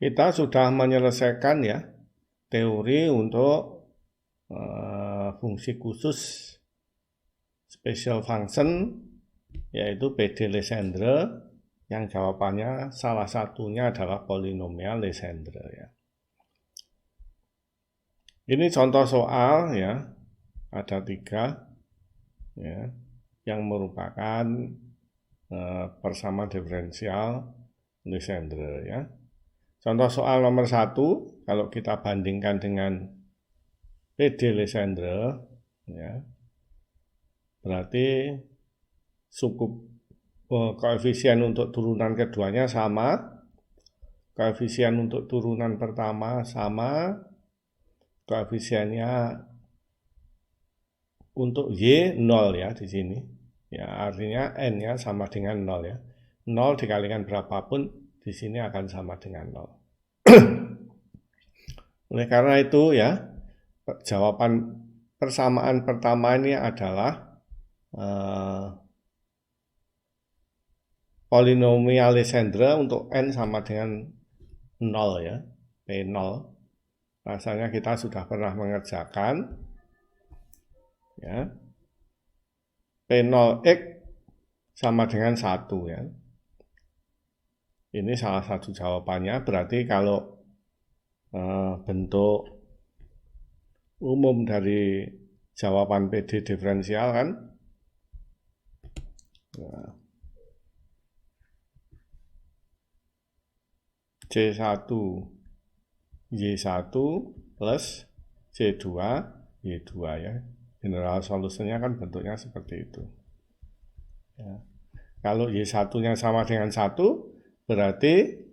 kita sudah menyelesaikan ya teori untuk fungsi khusus special function, yaitu PD Legendre, yang jawabannya salah satunya adalah polinomial Legendre ya. Ini contoh soal ya, ada 3 ya, yang merupakan persamaan diferensial Legendre ya. Contoh soal nomor 1, kalau kita bandingkan dengan PD Legendre ya, berarti suku koefisien untuk turunan keduanya sama, koefisien untuk turunan pertama sama, koefisiennya untuk Y 0 ya di sini. Ya, artinya N-nya sama dengan 0 ya. 0 dikalikan berapapun di sini akan sama dengan 0. Oleh karena itu ya, jawaban persamaan pertama ini adalah polinomial Legendre untuk N sama dengan 0 ya, P0. Rasanya kita sudah pernah mengerjakan ya. P0x sama dengan 1 ya. Ini salah satu jawabannya, berarti kalau bentuk umum dari jawaban PD diferensial kan C1 Y1 plus C2 Y2 ya. General solutionnya kan bentuknya seperti itu ya. Kalau Y1-nya sama dengan 1, berarti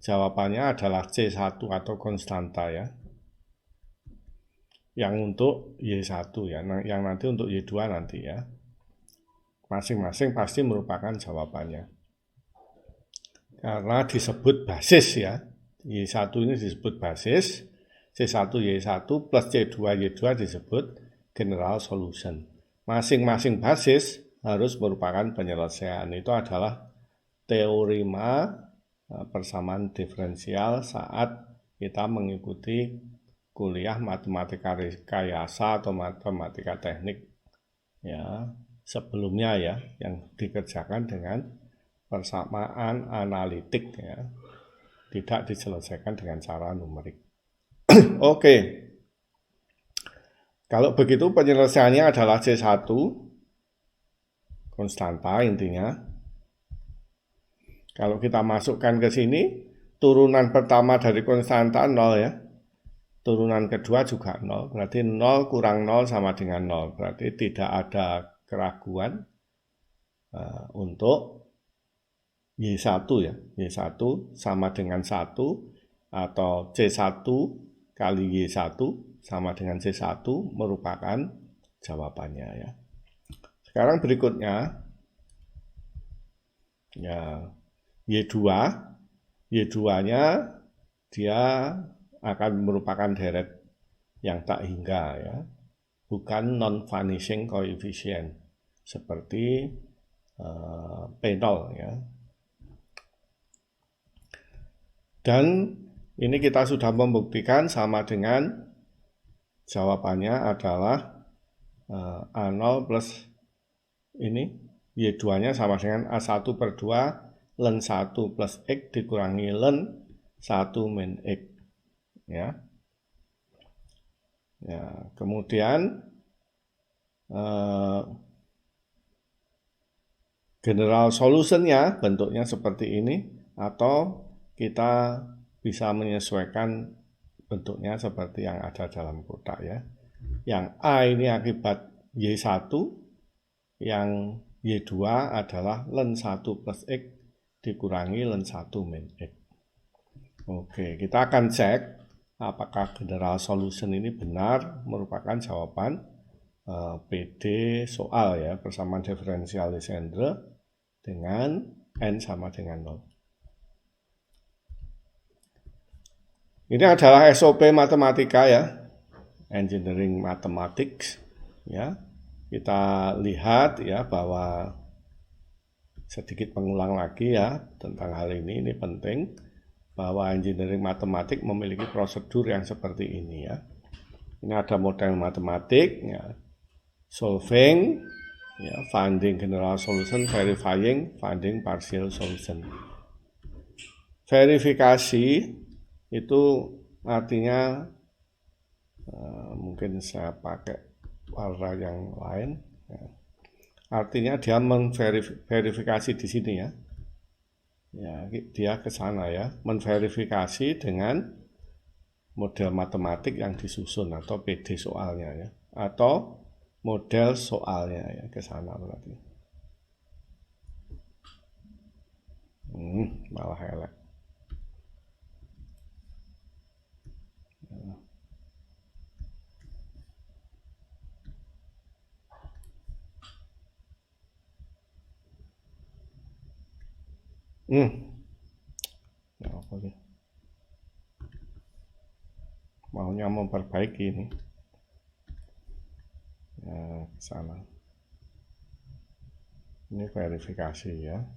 jawabannya adalah C1 atau konstanta ya. Yang untuk Y1 ya, yang nanti untuk Y2 nanti ya. Masing-masing pasti merupakan jawabannya. Karena disebut basis ya. Y1 ini disebut basis, C1 Y1 plus C2 Y2 disebut general solution. Masing-masing basis harus merupakan penyelesaian. Itu adalah teorema persamaan diferensial saat kita mengikuti kuliah matematika rekayasa atau matematika teknik ya, sebelumnya ya, yang dikerjakan dengan persamaan analitik ya, tidak diselesaikan dengan cara numerik. Oke. Kalau begitu penyelesaiannya adalah C1 konstanta intinya. Kalau kita masukkan ke sini, turunan pertama dari konstanta 0 ya. Turunan kedua juga 0. Berarti 0 kurang 0 sama dengan 0. Berarti tidak ada keraguan untuk Y1 ya. Y1 sama dengan 1 atau C1 kali Y1 sama dengan C1 merupakan jawabannya ya. Sekarang berikutnya ya, Y2-nya dia akan merupakan deret yang tak hingga ya, bukan non-vanishing coefficient seperti P0 ya. Dan ini kita sudah membuktikan sama dengan jawabannya adalah A0 plus ini Y2-nya sama dengan A1 per 2 ln 1 plus X dikurangi ln 1 min X ya. Ya, kemudian general solutionnya bentuknya seperti ini, atau kita bisa menyesuaikan bentuknya seperti yang ada dalam kotak ya. Yang A ini akibat Y1, yang Y2 adalah ln 1 plus X dikurangi ln 1 min X. Oke, kita akan cek apakah general solution ini benar merupakan jawaban PD soal ya, persamaan diferensial Legendre dengan N sama dengan 0. Ini adalah SOP matematika ya, engineering mathematics ya. Kita lihat ya bahwa sedikit pengulang lagi ya tentang hal ini penting. bahwa engineering matematik memiliki prosedur yang seperti ini ya. Ini ada model matematik ya, solving ya, finding general solution, verifying, finding partial solution. Verifikasi itu artinya mungkin saya pakai warna yang lain ya. Artinya dia memverifikasi di sini ya. Ya, dia ke sana ya, menverifikasi dengan model matematik yang disusun atau PD soalnya ya, atau model soalnya ya, ke sana berarti. Malah elek. Ya apa sih? Maunya memperbaiki ini. Ya, ke sana. Ini verifikasi ya.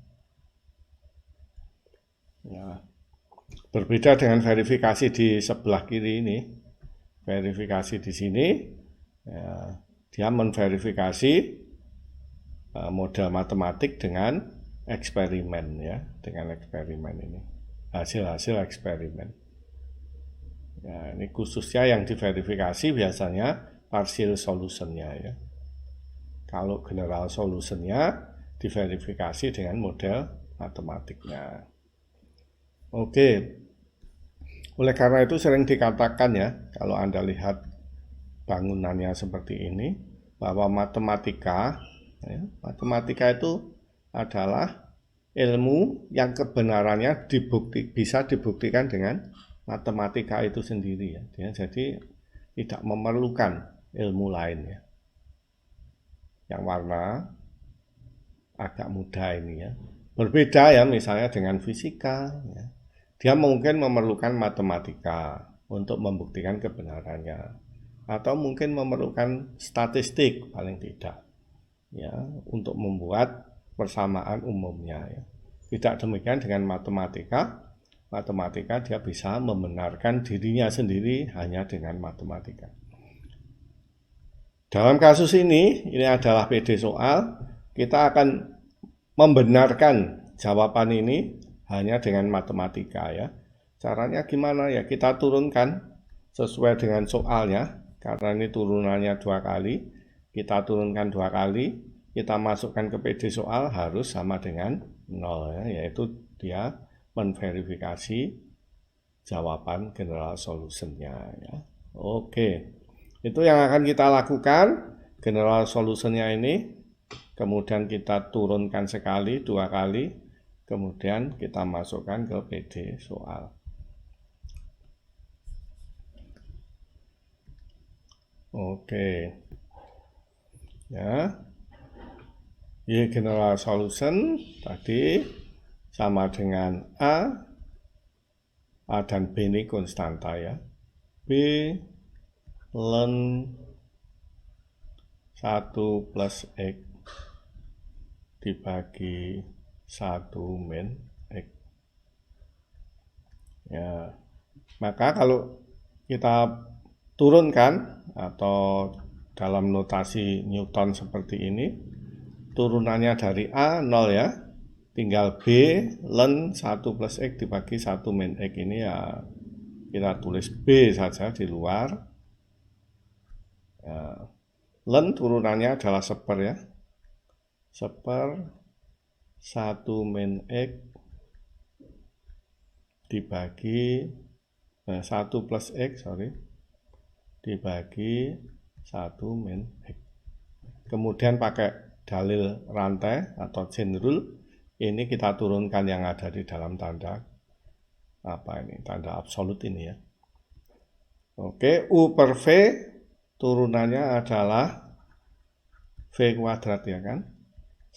Ya. Berbeda dengan verifikasi di sebelah kiri ini. Verifikasi di sini ya, dia menverifikasi model matematik dengan eksperimen ya, dengan eksperimen ini, hasil-hasil eksperimen. Ya, ini khususnya yang diverifikasi biasanya partial solutionnya ya. Kalau general solutionnya diverifikasi dengan model matematiknya. Oke, oleh karena itu sering dikatakan ya, kalau Anda lihat bangunannya seperti ini, bahwa matematika itu adalah ilmu yang kebenarannya bisa dibuktikan dengan matematika itu sendiri ya. Jadi tidak memerlukan ilmu lain ya. Yang warna agak muda ini ya. Berbeda ya misalnya dengan fisika ya. Dia mungkin memerlukan matematika untuk membuktikan kebenarannya, atau mungkin memerlukan statistik paling tidak ya, untuk membuat persamaan umumnya ya. Tidak demikian dengan matematika. Matematika dia bisa membenarkan dirinya sendiri hanya dengan matematika. Dalam kasus ini adalah PD soal, kita akan membenarkan jawaban ini hanya dengan matematika ya. Caranya gimana ya? Kita turunkan sesuai dengan soalnya, karena ini turunannya 2 kali. Kita turunkan 2 kali, kita masukkan ke PD soal harus sama dengan 0 ya, yaitu dia menverifikasi jawaban general solutionnya ya. Oke, itu yang akan kita lakukan. General solutionnya ini kemudian kita turunkan sekali, 2 kali, kemudian kita masukkan ke PD soal. Oke ya, Y general solution tadi sama dengan A dan B ini konstanta ya. B ln 1 plus X dibagi 1 min X ya. Maka kalau kita turunkan atau dalam notasi Newton seperti ini, turunannya dari A 0 ya, tinggal B ln 1 plus X dibagi 1 min X ini ya, kita tulis B saja di luar ya. Ln turunannya adalah seper ya, seper 1 min X dibagi 1 plus X dibagi 1 min X. Kemudian pakai dalil rantai atau chain rule, ini kita turunkan yang ada di dalam tanda tanda absolut ini ya. Oke, U per V turunannya adalah V kuadrat ya kan,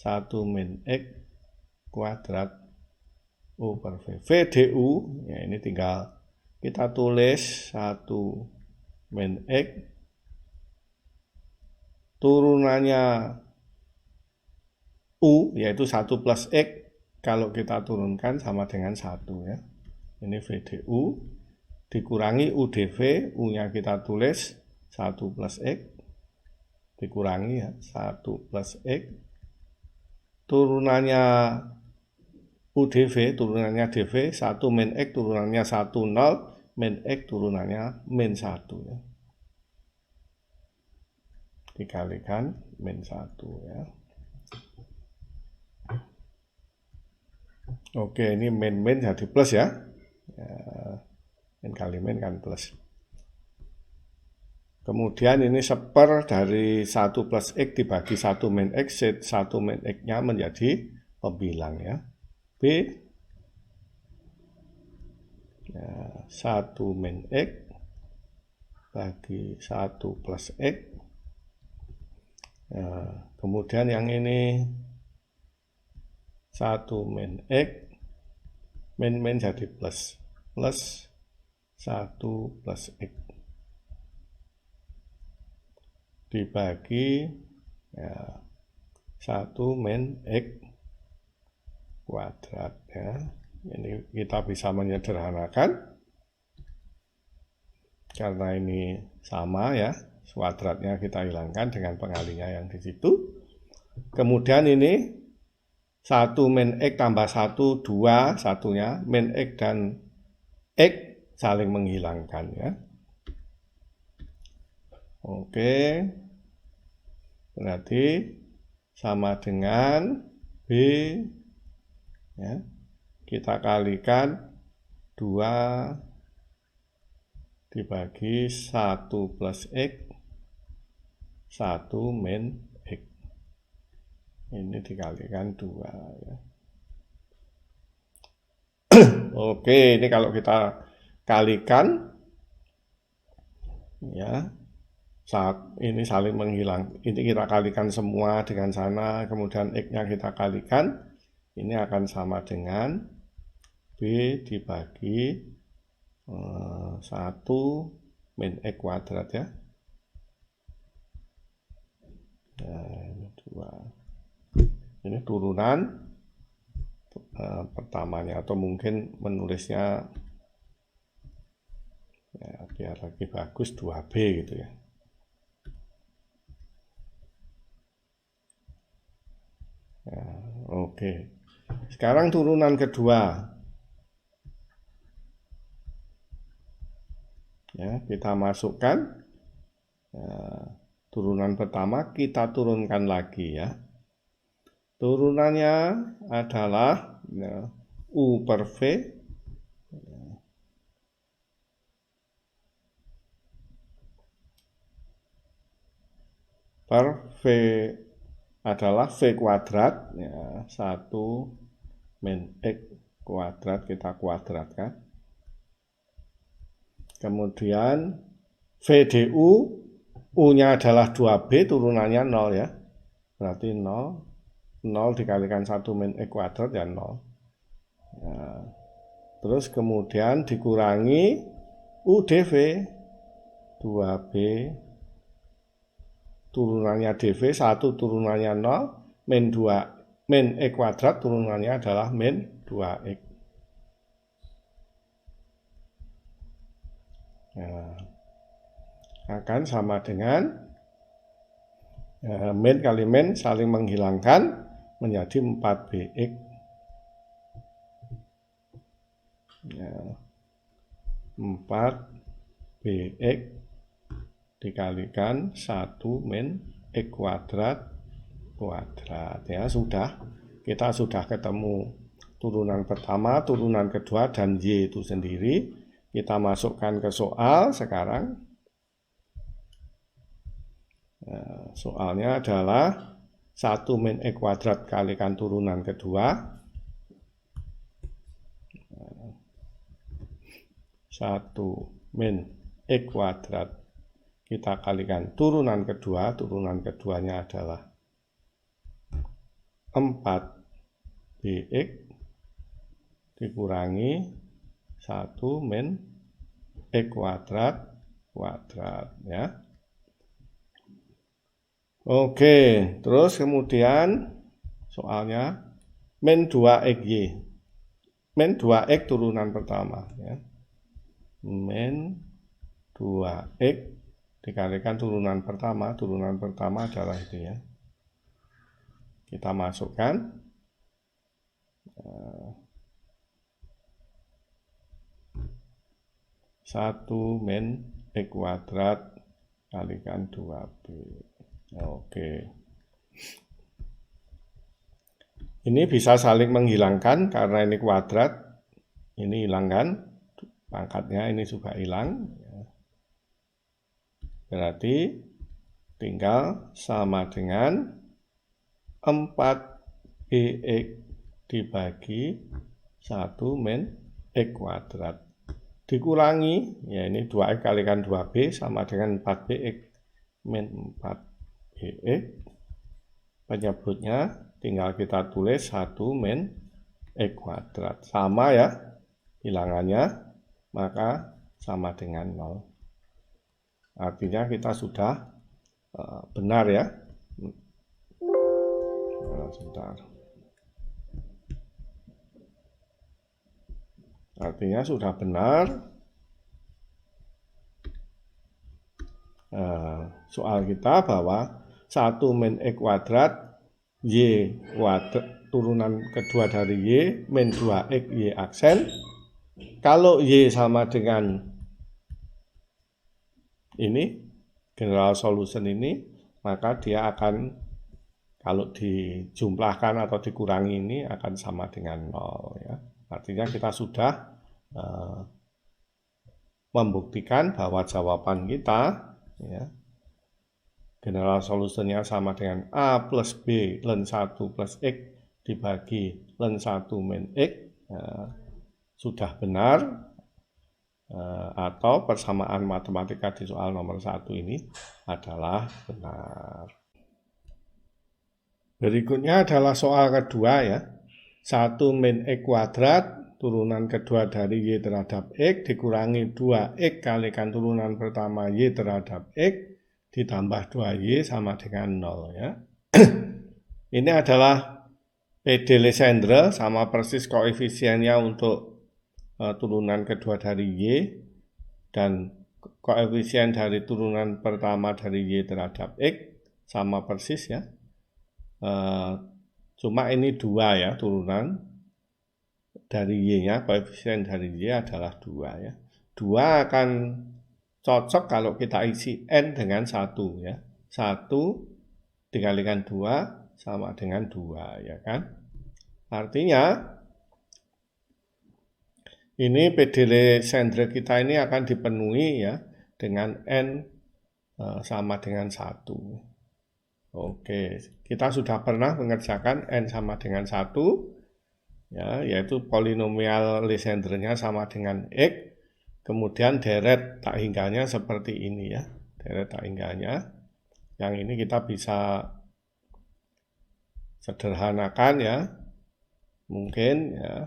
1 min X kuadrat U per V. V du ya, ini tinggal kita tulis 1 min X, turunannya U yaitu 1 plus X, kalau kita turunkan sama dengan 1 ya. ini VDU, dikurangi UDV, U-nya kita tulis 1 plus X, dikurangi ya, 1 plus X, turunannya UDV, turunannya DV, 1 min X, turunannya 1, 0, min X, turunannya min 1 ya. Dikalikan min 1 ya. Oke, ini min jadi plus ya. Min kali min kan plus. Kemudian ini seper dari 1 plus X dibagi 1 min X, 1 min X-nya menjadi pembilang ya. B ya, 1 min X bagi 1 plus X. Nah, kemudian yang ini 1 min X, min jadi plus 1 plus X dibagi ya, 1 min X kuadrat ya. Ini kita bisa menyederhanakan karena ini sama ya, kuadratnya kita hilangkan dengan pengalinya yang di situ. Kemudian ini 1 min X tambah 1, 2, satunya, min X dan X saling menghilangkan ya. Oke, berarti sama dengan B ya. Kita kalikan 2 dibagi 1 plus X, 1 min X. Ini dikalikan 2 ya. Oke, ini kalau kita kalikan ya, saat ini saling menghilang. Ini kita kalikan semua dengan sana, kemudian X-nya kita kalikan. Ini akan sama dengan B dibagi 1 min X kuadrat ya. Nah, ini 2. Ini turunan pertamanya, atau mungkin menulisnya ya, biar lagi bagus 2B gitu ya. Ya, oke. Sekarang turunan kedua. Ya, kita masukkan turunan pertama, kita turunkan lagi ya. Turunannya adalah ya, U per V per V adalah V kuadrat ya, 1 min X kuadrat kita kuadratkan. Kemudian VDU, U-nya adalah 2B, turunannya 0 ya. Berarti 0 dikalikan 1 min X kuadrat ya 0. Ya. Terus kemudian dikurangi UDV 2B, turunannya DV 1, turunannya 0, min 2 min X kuadrat, turunannya adalah min 2X. Nah, akan sama dengan min kali min saling menghilangkan menjadi 4BX. Ya, 4BX dikalikan 1 min X kuadrat ya. Sudah, kita sudah ketemu turunan pertama, turunan kedua, dan Y itu sendiri. Kita masukkan ke soal sekarang. Soalnya adalah 1 min X kuadrat kalikan turunan kedua, 1 min X kuadrat kita kalikan turunan kedua, turunan keduanya adalah 4BX dikurangi 1 min X kuadrat ya. Oke, terus kemudian soalnya min 2XY. min 2x turunan pertama ya. Min 2x dikalikan turunan pertama adalah itu ya. Kita masukkan 1 min x kuadrat kalikan 2b. Oke. Ini bisa saling menghilangkan karena ini kuadrat, ini hilang kan, pangkatnya ini juga hilang. Berarti tinggal sama dengan 4bx dibagi 1 min x kuadrat. Dikurangi, ya ini 2x kalikan 2b sama dengan 4bx min 4bx. Penyebutnya tinggal kita tulis 1 min x kuadrat. Sama ya, bilangannya, maka sama dengan 0. Artinya kita sudah benar ya. Sebentar. Artinya sudah benar. Soal kita bahwa 1 min x kuadrat y kuadrat turunan kedua dari y min 2x y aksen. Kalau y sama dengan ini general solution ini, maka dia akan kalau dijumlahkan atau dikurangi ini akan sama dengan 0 ya. Artinya kita sudah membuktikan bahwa jawaban kita ya, general solutionnya sama dengan A plus B ln 1 plus X dibagi ln 1 min X sudah benar, atau persamaan matematika di soal nomor 1 ini adalah benar. Berikutnya adalah soal kedua ya. 1 min x kuadrat turunan kedua dari y terhadap x dikurangi 2x kalikan turunan pertama y terhadap x ditambah 2y sama dengan 0 ya. Ini adalah PD Legendre sama persis koefisiennya untuk turunan kedua dari y dan koefisien dari turunan pertama dari y terhadap x sama persis ya. Cuma ini 2 ya, turunan dari y-nya, koefisien dari y adalah 2 ya. 2 akan cocok kalau kita isi n dengan 1 ya. 1 dikalikan 2 sama dengan 2 ya kan. Artinya ini PD Legendre kita ini akan dipenuhi ya dengan n sama dengan 1. Oke, kita sudah pernah mengerjakan n sama dengan 1, ya, yaitu polinomial Legendre-nya sama dengan x, kemudian deret tak hingganya seperti ini ya, deret tak hingganya. Yang ini kita bisa sederhanakan ya, mungkin ya.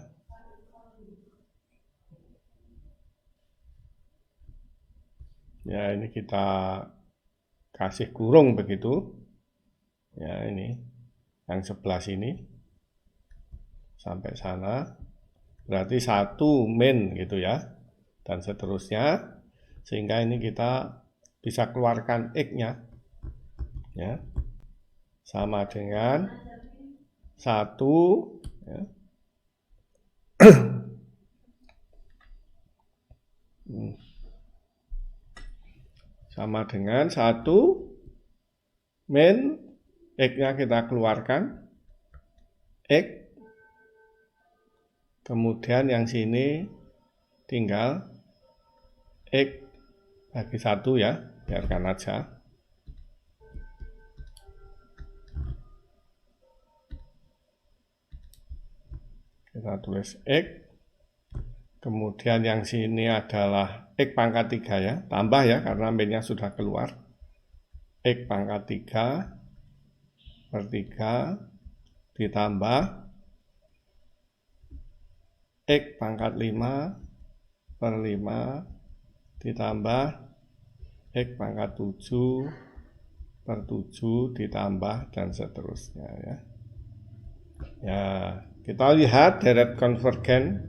Ya, ini kita kasih kurung begitu. Ya, ini yang sebelah sini sampai sana berarti 1 min gitu ya, dan seterusnya, sehingga ini kita bisa keluarkan x-nya ya, sama dengan 1 ya. Sama dengan 1 min x-nya kita keluarkan, x, kemudian yang sini tinggal x bagi 1 ya, biarkan aja. Kita tulis x, kemudian yang sini adalah x pangkat 3 ya, tambah ya karena min-nya sudah keluar, x pangkat 3 per 3 ditambah x pangkat 5 per 5 ditambah x pangkat 7 per 7 ditambah dan seterusnya ya. Ya, kita lihat deret konvergen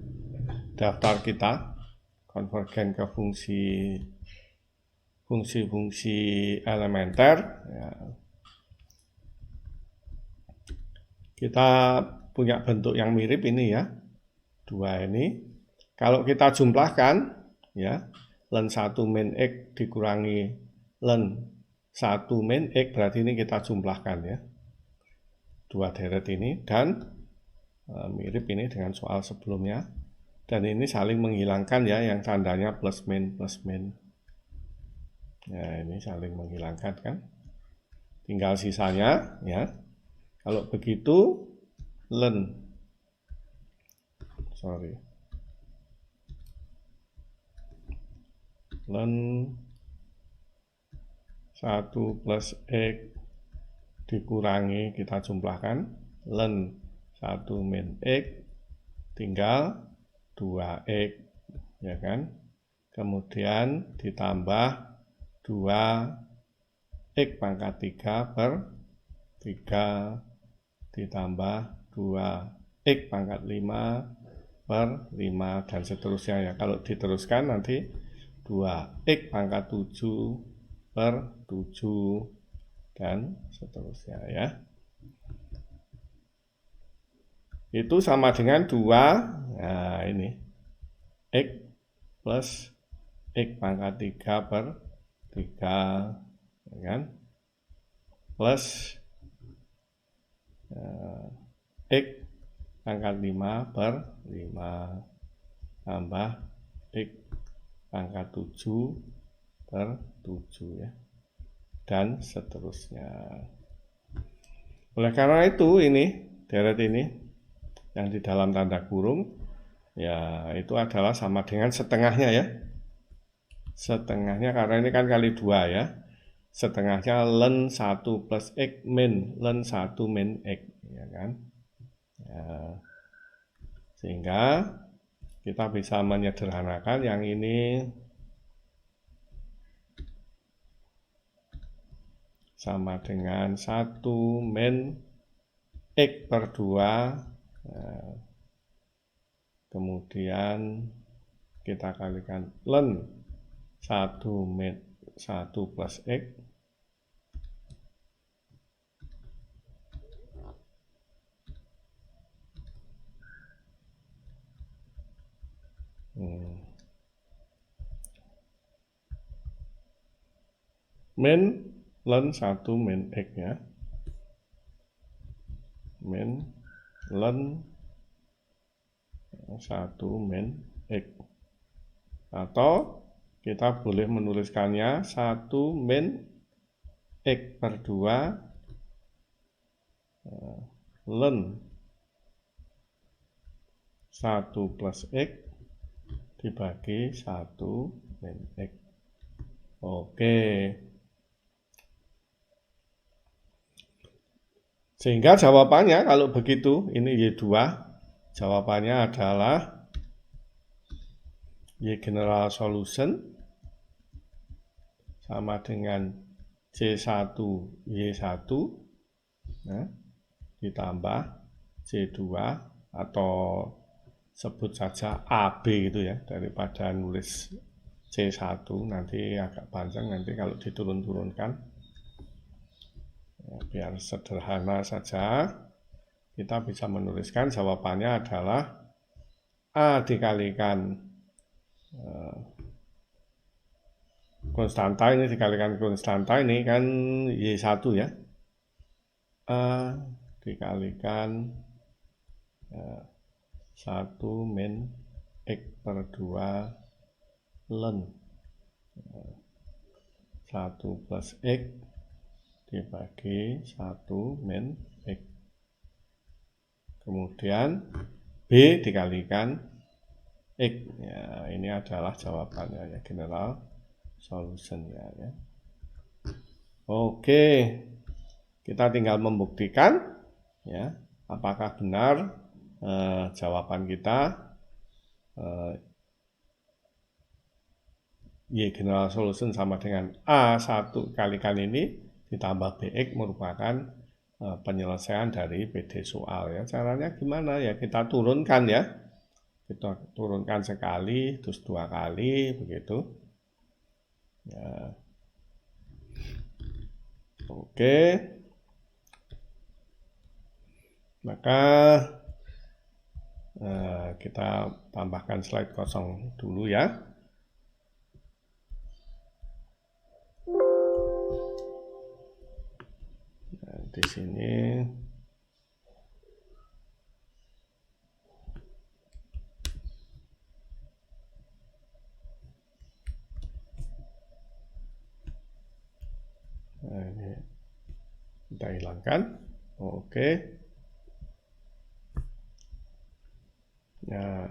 daftar kita, konvergen ke fungsi-fungsi elementer. Ya. Kita punya bentuk yang mirip ini ya, dua ini. Kalau kita jumlahkan, ya, len 1 min X dikurangi len 1 min X, berarti ini kita jumlahkan ya, dua deret ini, dan mirip ini dengan soal sebelumnya. Dan ini saling menghilangkan ya, yang tandanya plus min. Ya, ini saling menghilangkan kan. Tinggal sisanya ya. Kalau begitu len 1 plus X dikurangi, kita jumlahkan len 1 min X tinggal 2X ya kan. Kemudian ditambah 2X pangkat 3 per 3 ditambah 2X pangkat 5 per 5 dan seterusnya ya. Kalau diteruskan nanti 2X pangkat 7 per 7 dan seterusnya ya. Itu sama dengan 2, nah ini X plus X pangkat 3 per 3 ya kan, plus X pangkat 5 per 5 tambah X pangkat 7 per 7 ya, dan seterusnya. Oleh karena itu ini deret ini yang di dalam tanda kurung ya, itu adalah sama dengan setengahnya ya, setengahnya karena ini kan kali 2 ya, setengahnya len 1 plus X min len 1 min X ya kan ya. Sehingga kita bisa menyederhanakan yang ini sama dengan 1 min X per 2. Nah, kemudian kita kalikan len 1 min 1 plus X min len 1 min X ya, min len 1 min X, atau kita boleh menuliskannya 1 min X per 2 len 1 plus X dibagi 1 min X. Oke. Sehingga jawabannya kalau begitu, ini Y2, jawabannya adalah Y general solution sama dengan C1 Y1 nah, ditambah C2 atau sebut saja AB gitu ya, daripada nulis C1 nanti agak panjang, nanti kalau diturun-turunkan ya, biar sederhana saja kita bisa menuliskan jawabannya adalah A dikalikan konstanta ini dikalikan konstanta ini kan Y1 ya, A dikalikan 1 min X per 2 len 1 plus X dibagi 1 min X. Kemudian B dikalikan X. Ya, ini adalah jawabannya ya, general solutionnya ya. Oke, kita tinggal membuktikan ya, apakah benar jawaban kita Y general solution sama dengan A1 kalikan ini ditambah BX merupakan penyelesaian dari PD soal ya. Caranya gimana ya, kita turunkan ya, kita turunkan sekali, terus 2 kali, begitu. Ya. Oke. Maka kita tambahkan slide kosong dulu ya. Nah, di sini ini kita hilangkan. Oke. Nah,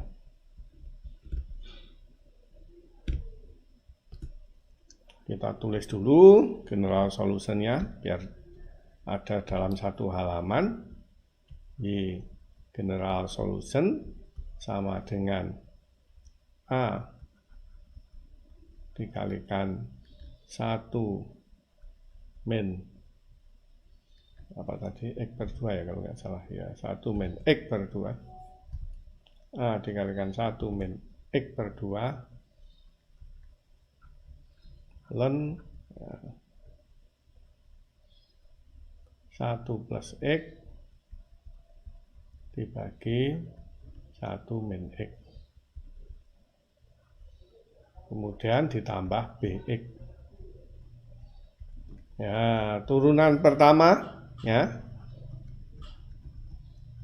kita tulis dulu general solution-nya biar ada dalam satu halaman. Di general solution sama dengan A dikalikan 1 min apa tadi, X per 2 ya kalau nggak salah ya, 1 min X per 2, A dikalikan 1 min X per 2 ln 1 plus X dibagi 1 min X, kemudian ditambah BX. Ya, turunan pertama ya.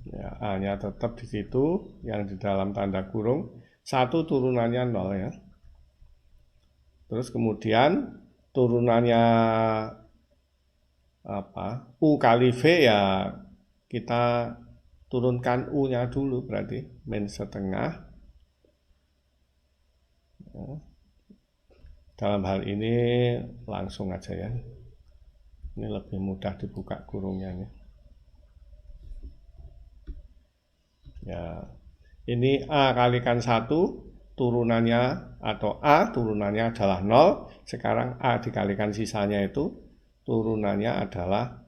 Ya, A-nya tetap di situ, yang di dalam tanda kurung, 1 turunannya 0 ya. Terus kemudian turunannya apa? U kali V ya kita turunkan U-nya dulu, berarti min setengah. Ya. Dalam hal ini langsung aja ya. Ini lebih mudah dibuka kurungnya nih. Ya, ini A kalikan 1, turunannya atau A turunannya adalah 0. Sekarang A dikalikan sisanya itu, turunannya adalah,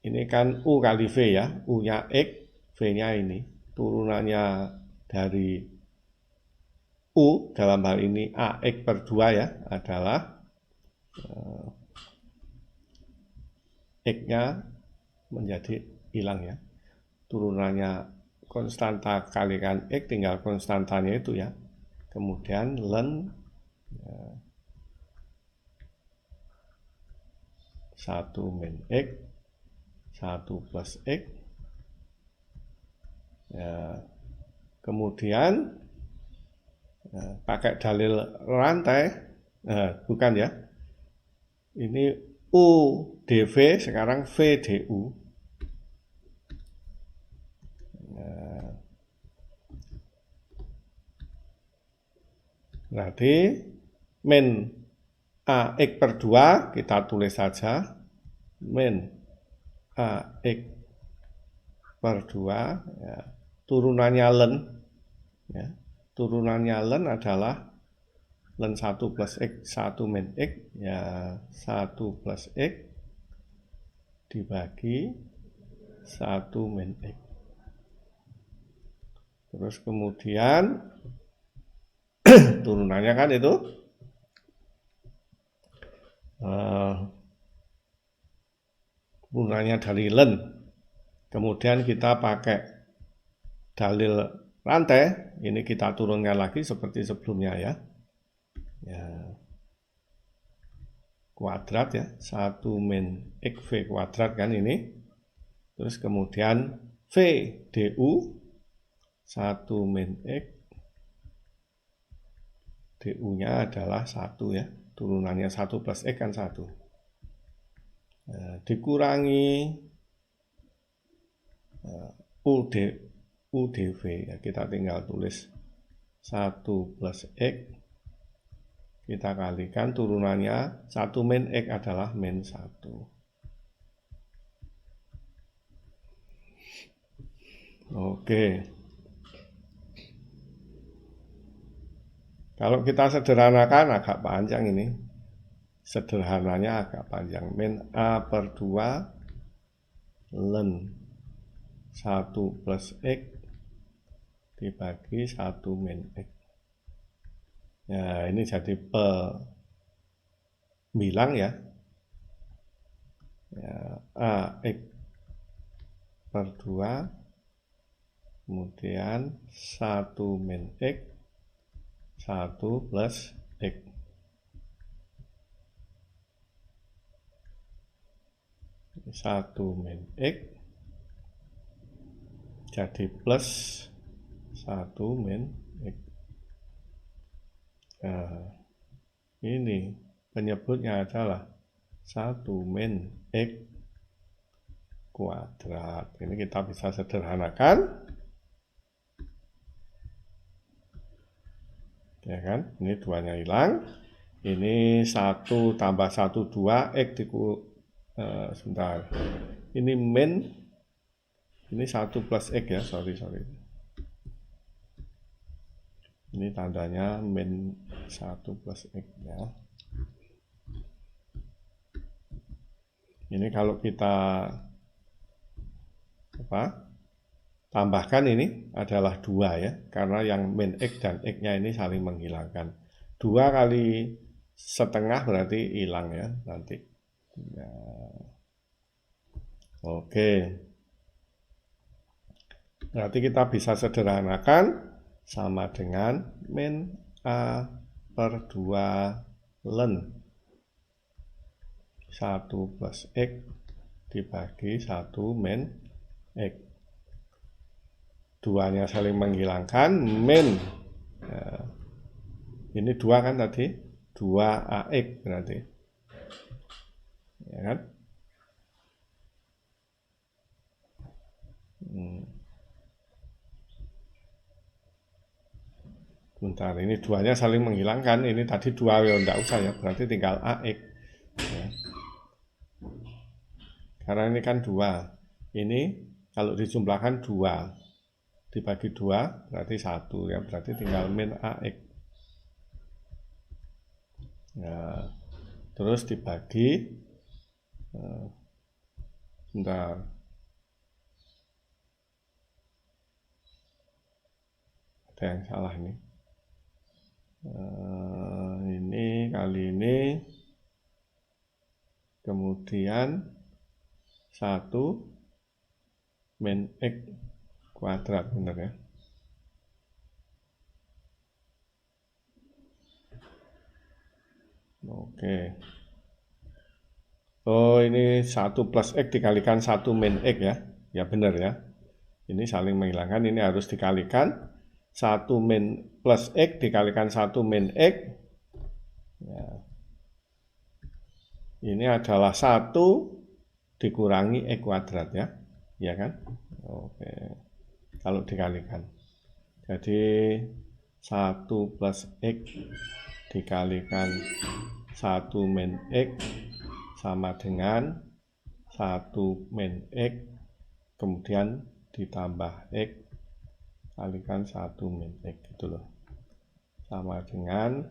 ini kan U kali V ya, U-nya X, V-nya ini. Turunannya dari U, dalam hal ini AX per 2 ya, adalah X-nya menjadi hilang ya. Turunannya konstanta kalikan X, tinggal konstantanya itu ya. Kemudian ln 1 min X, 1 plus X. Ya. Kemudian pakai dalil rantai, bukan ya. Ini U dV, sekarang V du. Berarti min AX per 2 kita tulis saja, min AX per 2 ya. Turunannya ln ya. Turunannya ln adalah ln 1 plus X, 1 min X ya, 1 plus X dibagi 1 min X. Terus kemudian turunannya kan itu turunannya dari ln. Kemudian kita pakai dalil rantai, ini kita turunkan lagi seperti sebelumnya ya. Ya. Kuadrat ya, 1 min XV kuadrat kan ini. Terus kemudian V du 1 min X, du-nya adalah 1 ya. Turunannya 1 plus X kan 1. Dikurangi U dV ya, kita tinggal tulis 1 plus X, kita kalikan turunannya 1 min X adalah min 1. Oke. Kalau kita sederhanakan agak panjang ini. Sederhananya agak panjang. Min A per 2 ln 1 plus X dibagi 1 min X. Ya, ini jadi bilang ya. AX per 2, kemudian 1 min X, 1 plus X. Satu min X jadi plus 1 min X. Nah, ini penyebutnya adalah 1 min X kuadrat. Ini kita bisa sederhanakan. Ya kan? Ini 2-nya hilang. Ini 1 tambah 1, 2, X sebentar. Ini min, ini 1 plus X ya, sorry. Ini tandanya min 1 plus X ya. Ini kalau kita tambahkan ini adalah 2 ya, karena yang min X dan X-nya ini saling menghilangkan. 2 kali setengah berarti hilang ya nanti. Ya. Oke. Berarti kita bisa sederhanakan sama dengan min A per 2 ln 1 plus X dibagi 1 min X. 2-nya saling menghilangkan, min. Ya. Ini 2 kan tadi? 2AX berarti. Ya kan? Bentar, ini 2-nya saling menghilangkan. Ini tadi 2 ya enggak usah ya, berarti tinggal AX. Ya. Karena ini kan 2. Ini kalau dijumlahkan 2 dibagi 2 berarti 1 ya, berarti tinggal min AX. Nah, terus dibagi bentar. Ada yang salah ini. Ini kali ini, kemudian 1 min X kuadrat, benar ya. Oke. Oh, ini 1 plus X dikalikan 1 min X ya. Ya benar ya. Ini saling menghilangkan, ini harus dikalikan 1 min plus X dikalikan 1 min X. Ya. Ini adalah 1 dikurangi X kuadrat ya. Ya kan? Oke. Kalau dikalikan. Jadi 1 plus X dikalikan 1 min X sama dengan 1 min X kemudian ditambah X kalikan 1 min X gitu loh, sama dengan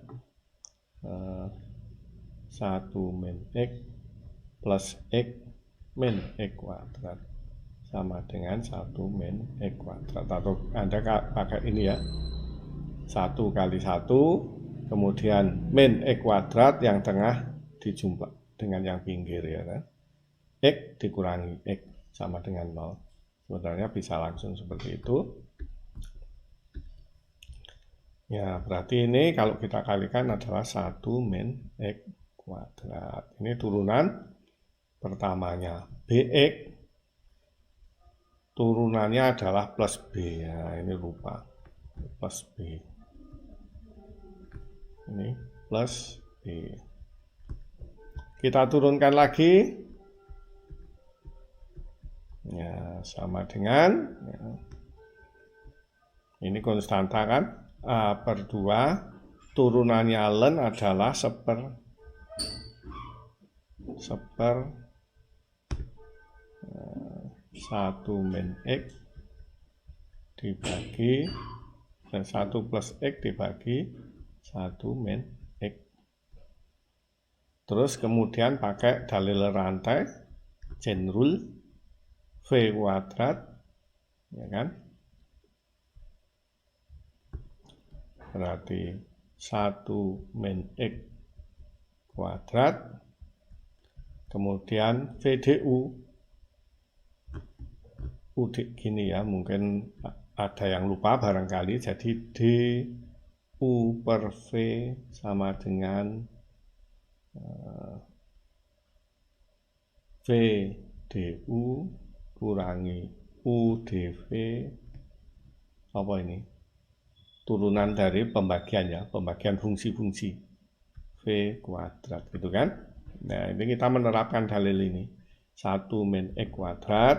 1 min X plus X min X kuadrat sama dengan 1 min X kuadrat, atau Anda pakai ini ya, 1 kali 1 kemudian min X kuadrat yang tengah dijumlah dengan yang pinggir ya kan, X dikurangi X sama dengan 0. Sebenarnya bisa langsung seperti itu. Ya, berarti ini kalau kita kalikan adalah 1 min X kuadrat. Ini turunan pertamanya. BX turunannya adalah plus B. Ya, ini lupa. Plus B. Ini plus B. Kita turunkan lagi. Ya, sama dengan ya. Ini konstanta kan? A per 2 turunannya ln adalah 1 min X dibagi 1 plus X dibagi 1 min X. Terus kemudian pakai dalil rantai chain rule, V kuadrat ya kan, berarti 1 min X kuadrat. Kemudian VDU gini ya, mungkin ada yang lupa barangkali, jadi DU per V sama dengan VDU kurangi UdV, apa ini? Turunan dari pembagian ya, pembagian fungsi-fungsi V kuadrat gitu kan. Nah, ini kita menerapkan dalil ini. 1 min X kuadrat,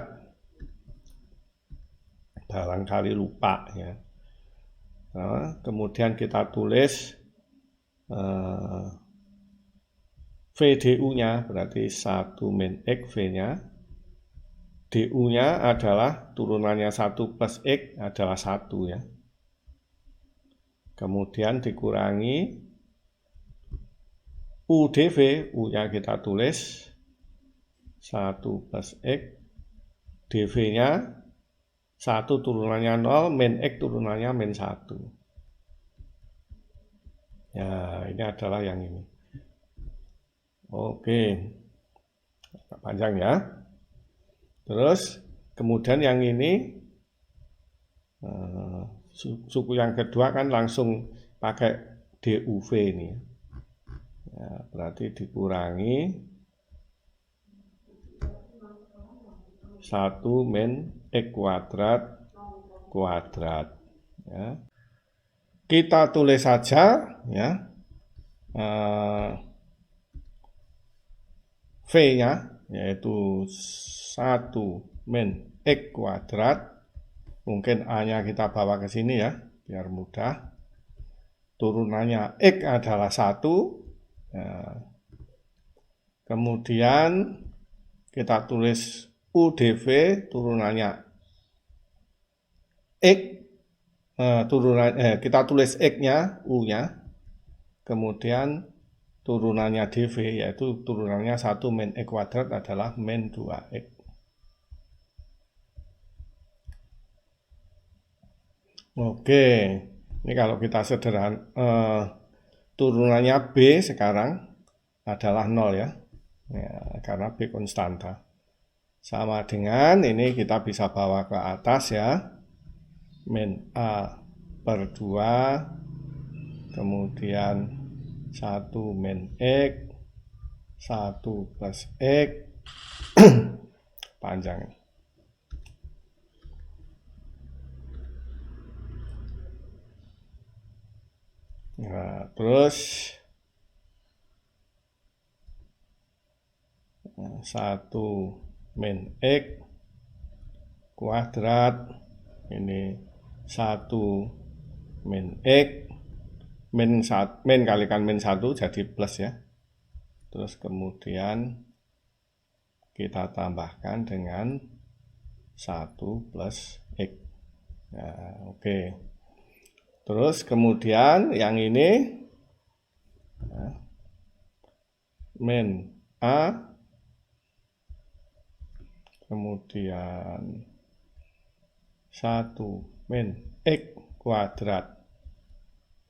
barangkali lupa ya. Nah, kemudian kita tulis VDU-nya berarti 1 min X V-nya. DU-nya adalah turunannya 1 plus X adalah 1 ya. Kemudian dikurangi UdV, U-nya kita tulis 1 plus X, dV-nya 1 turunannya 0, min X turunannya min 1. Ya, ini adalah yang ini. Oke, agak panjang ya. Terus, kemudian yang ini, suku yang kedua kan langsung pakai DUV ini. Ya, berarti dikurangi 1 min X kuadrat ya. Kita tulis saja ya, V-nya yaitu 1 min X kuadrat. Mungkin A-nya kita bawa ke sini ya, biar mudah. Turunannya X adalah 1. Ya. Kemudian kita tulis UdV, turunannya X. Kita tulis X-nya, U-nya. Kemudian turunannya dV, yaitu turunannya 1 min X kuadrat adalah min 2X. Oke, ini kalau kita turunannya B sekarang adalah 0 ya, karena B konstanta. Sama dengan ini kita bisa bawa ke atas ya, min A per 2, kemudian 1 min X, 1 plus X, panjang. Nah, terus 1 min X kuadrat, ini 1 min X, min kalikan min 1 jadi plus ya. Terus kemudian kita tambahkan dengan 1 plus X. Nah, oke. Terus kemudian yang ini min A, kemudian 1 min X kuadrat 1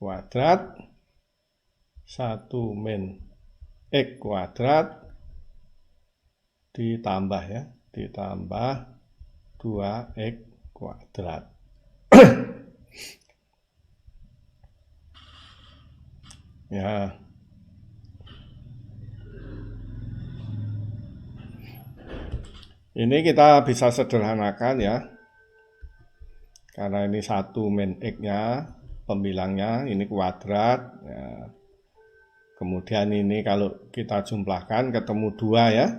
min X kuadrat ditambah ya, ditambah 2X kuadrat. Ya. Ini kita bisa sederhanakan ya. Karena ini 1 min X-nya, pembilangnya ini kuadrat ya. Kemudian ini kalau kita jumlahkan ketemu 2 ya.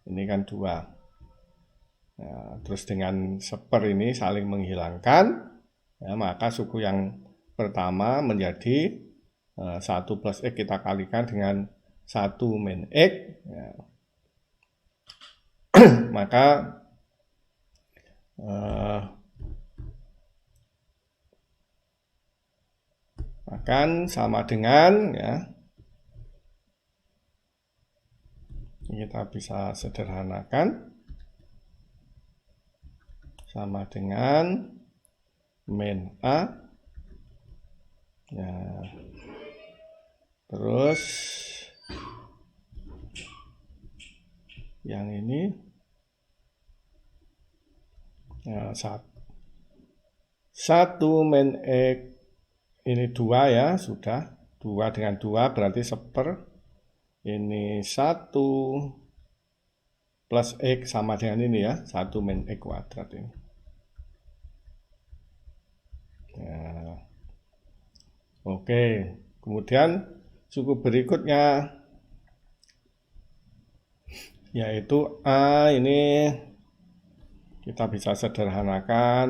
Ini kan 2. Nah, terus dengan seper ini saling menghilangkan ya, maka suku yang pertama menjadi 1 plus X kita kalikan dengan 1 min X ya. Maka akan sama dengan ya, kita bisa sederhanakan sama dengan min A Ya. Terus yang ini ya, satu min X ini 2 ya, sudah 2 dengan 2 berarti 1/. Ini 1 plus X sama dengan ini ya, 1 min X kuadrat ini. Ya. Oke, kemudian suku berikutnya yaitu A ini kita bisa sederhanakan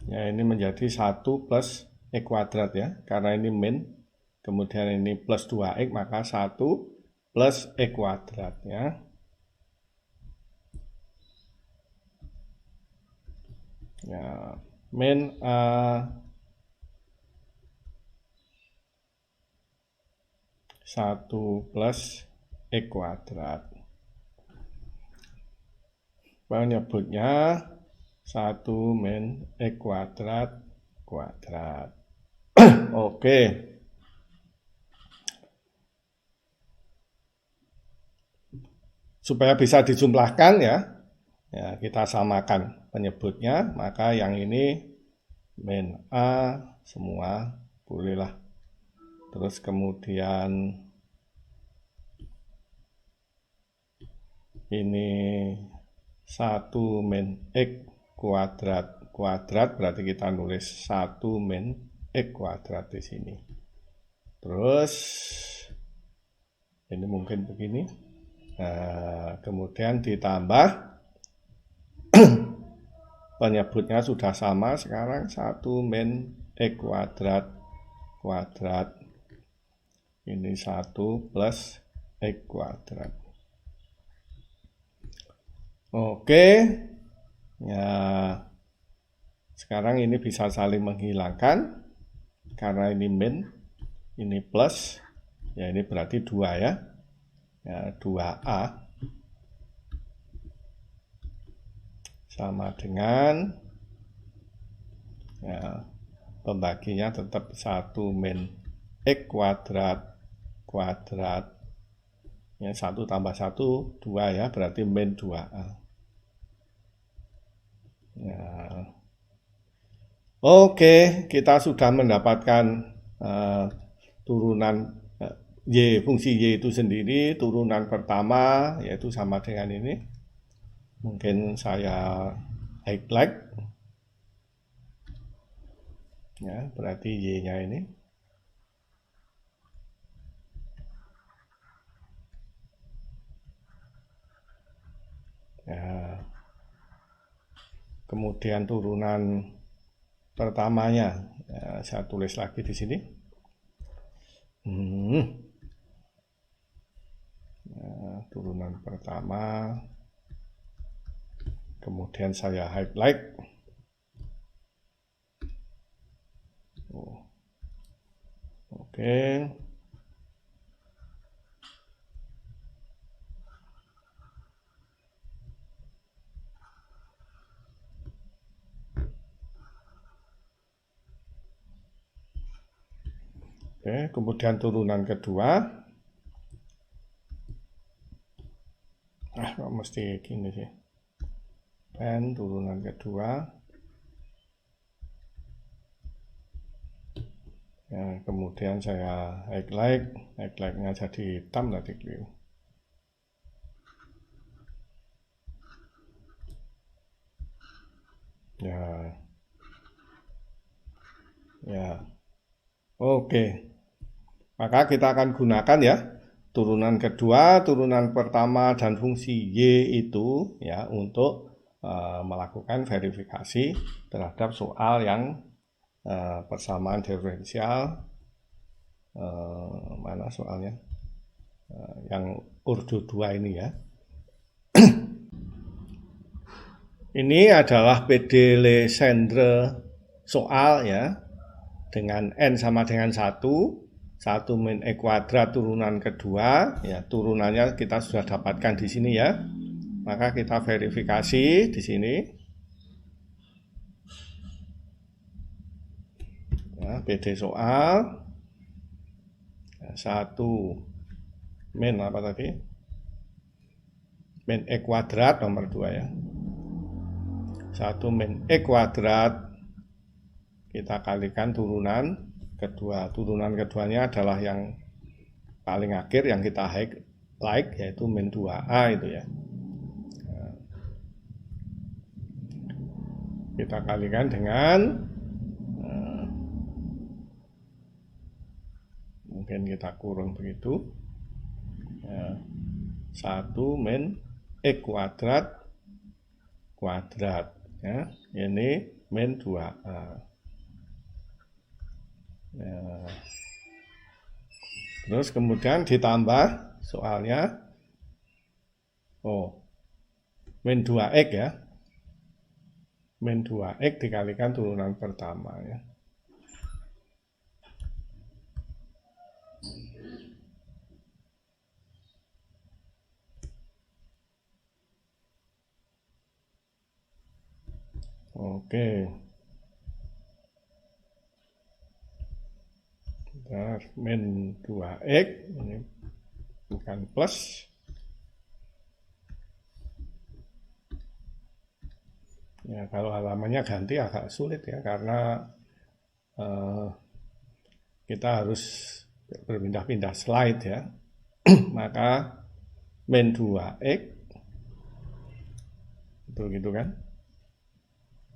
ya, ini menjadi 1 plus X kuadrat ya, karena ini min, kemudian ini plus 2X, maka 1 plus X kuadrat ya. Ya, min A 1 plus X kuadrat. Penyebutnya 1 min X kuadrat kuadrat. Oke. Supaya bisa dijumlahkan ya, kita samakan penyebutnya, maka yang ini min A semua bolehlah. Terus kemudian ini 1 min X kuadrat kuadrat, berarti kita nulis 1 min X kuadrat di sini. Terus ini mungkin begini. Nah, kemudian ditambah penyebutnya sudah sama sekarang, 1 min X kuadrat kuadrat. Ini 1 plus X kuadrat. Oke. Ya. Sekarang ini bisa saling menghilangkan karena ini min, ini plus. Ya, ini berarti 2 ya. Ya, 2A sama dengan ya, pembaginya tetap 1 min X kuadrat kuadrat. Ya, 1 tambah 1 2 ya, berarti min 2A. Ya. Oke, kita sudah mendapatkan turunan Y, fungsi Y itu sendiri. Turunan pertama yaitu sama dengan ini. Mungkin saya highlight ya, berarti Y-nya ini. Ya. Kemudian turunan pertamanya ya, saya tulis lagi di sini. Ya, turunan pertama, kemudian saya highlight. Oke. Oke, kemudian turunan kedua. Kok mesti gini sih. Pen turunan kedua. Ya, kemudian saya highlight-nya jadi hitam tadi keliru. Ya. Ya. Oke. Maka kita akan gunakan ya turunan kedua, turunan pertama dan fungsi Y itu ya untuk melakukan verifikasi terhadap soal yang persamaan diferensial. Mana soalnya? Yang ordo 2 ini ya. Ini adalah PD Legendre soal ya, dengan N sama dengan 1 min X kuadrat turunan kedua ya, turunannya kita sudah dapatkan di sini ya. Maka kita verifikasi di sini ya, PD soal 1 min apa tadi? Min E kuadrat nomor 2 ya. 1 min E kuadrat kita kalikan turunan kedua. Turunan keduanya adalah yang paling akhir yang kita like yaitu min 2A itu ya. Kita kalikan dengan mungkin kita kurung begitu. 1 min E kuadrat ya. Ini min 2A. Terus kemudian ditambah soalnya min 2x ya. Min 2x dikalikan turunan pertama ya. Oke. Min 2x ini bukan plus. Ya, kalau halamannya ganti agak sulit ya karena kita harus berpindah-pindah slide ya. Maka min 2x betul gitu kan,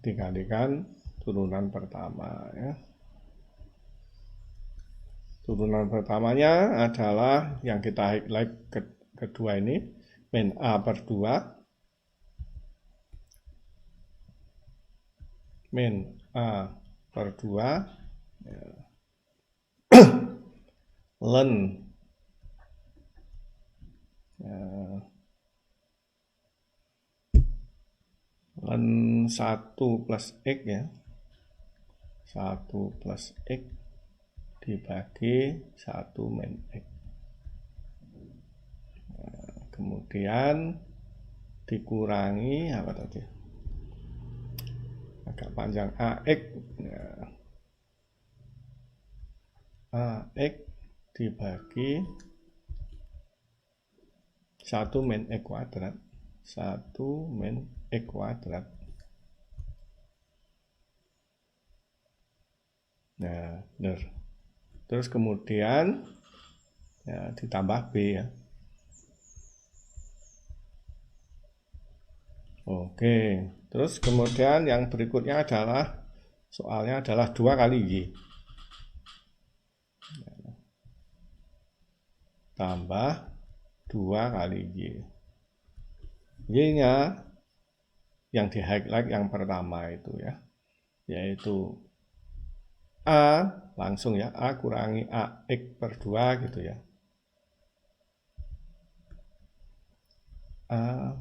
dikalikan turunan pertama ya. Turunan pertamanya adalah yang kita highlight kedua ini, min A per 2 min A per 2 ya. Len ya. Len 1 plus X ya. 1 plus X dibagi 1 min X. Nah, kemudian dikurangi apa tadi? Agak panjang AX ya. AX dibagi 1 min X kuadrat. 1 min X kuadrat. Nah, benar. Terus kemudian ya, ditambah B ya. Oke, terus kemudian yang berikutnya adalah soalnya adalah 2 kali Y. Tambah 2 kali Y. Y-nya yang di highlight yang pertama itu ya, yaitu A langsung ya, A kurangi AX per 2 gitu ya. A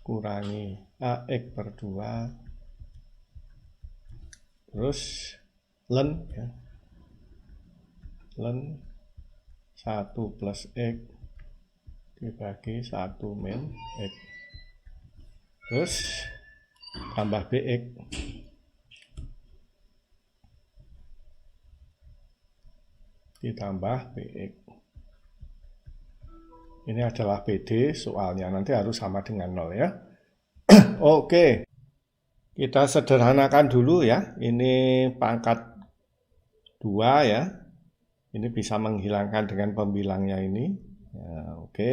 kurangi AX per 2 terus len ya. Len 1 plus X dibagi 1 min X. Terus tambah BX. Ditambah BX. Ini adalah PD soalnya, nanti harus sama dengan 0 ya. Oke, kita sederhanakan dulu ya. Ini pangkat 2 ya. Ini bisa menghilangkan dengan pembilangnya ini. Ya, oke.